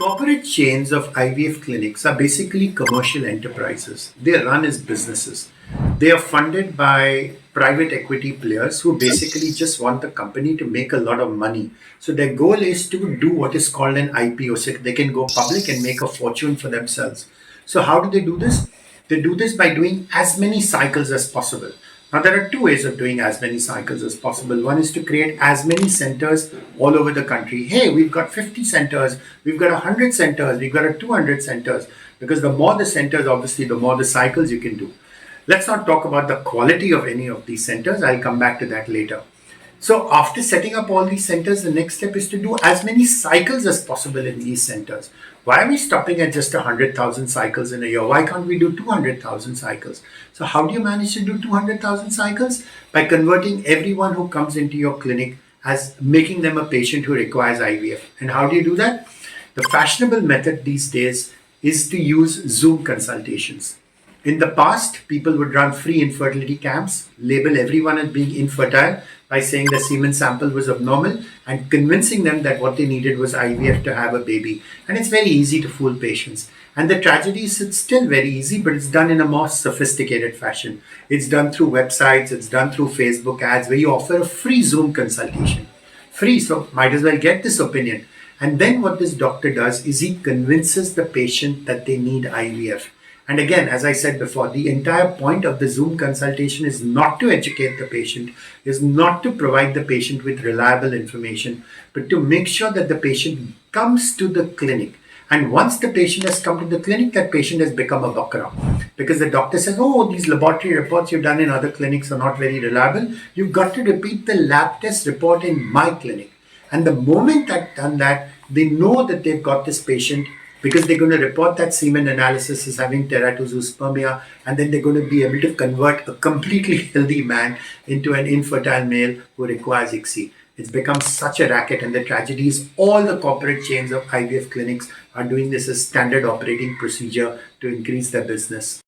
Corporate chains of IVF clinics are basically commercial enterprises. They are run as businesses. They are funded by private equity players who basically just want the company to make a lot of money. So their goal is to do what is called an IPO. So they can go public and make a fortune for themselves. So how do they do this? They do this by doing as many cycles as possible. Now, there are two ways of doing as many cycles as possible. One is to create as many centers all over the country. Hey, we've got 50 centers, we've got 100 centers, we've got 200 centers. Because the more the centers, obviously, the more the cycles you can do. Let's not talk about the quality of any of these centers. I'll come back to that later. So after setting up all these centers, the next step is to do as many cycles as possible in these centers. Why are we stopping at just 100,000 cycles in a year? Why can't we do 200,000 cycles? So how do you manage to do 200,000 cycles? By converting everyone who comes into your clinic as making them a patient who requires IVF. And how do you do that? The fashionable method these days is to use Zoom consultations. In the past, people would run free infertility camps, label everyone as being infertile by saying the semen sample was abnormal and convincing them that what they needed was IVF to have a baby. And it's very easy to fool patients. And the tragedy is it's still very easy, but it's done in a more sophisticated fashion. It's done through websites, it's done through Facebook ads where you offer a free Zoom consultation. Free, so might as well get this opinion. And then what this doctor does is he convinces the patient that they need IVF. And again, as I said before, the entire point of the Zoom consultation is not to educate the patient, is not to provide the patient with reliable information, but to make sure that the patient comes to the clinic. And once the patient has come to the clinic, that patient has become a bakra. Because the doctor says, oh, these laboratory reports you've done in other clinics are not very reliable. You've got to repeat the lab test report in my clinic. And the moment I've done that, they know that they've got this patient because they're going to report that semen analysis as having teratozoospermia, and then they're going to be able to convert a completely healthy man into an infertile male who requires ICSI. It's become such a racket, and the tragedy is all the corporate chains of IVF clinics are doing this as standard operating procedure to increase their business.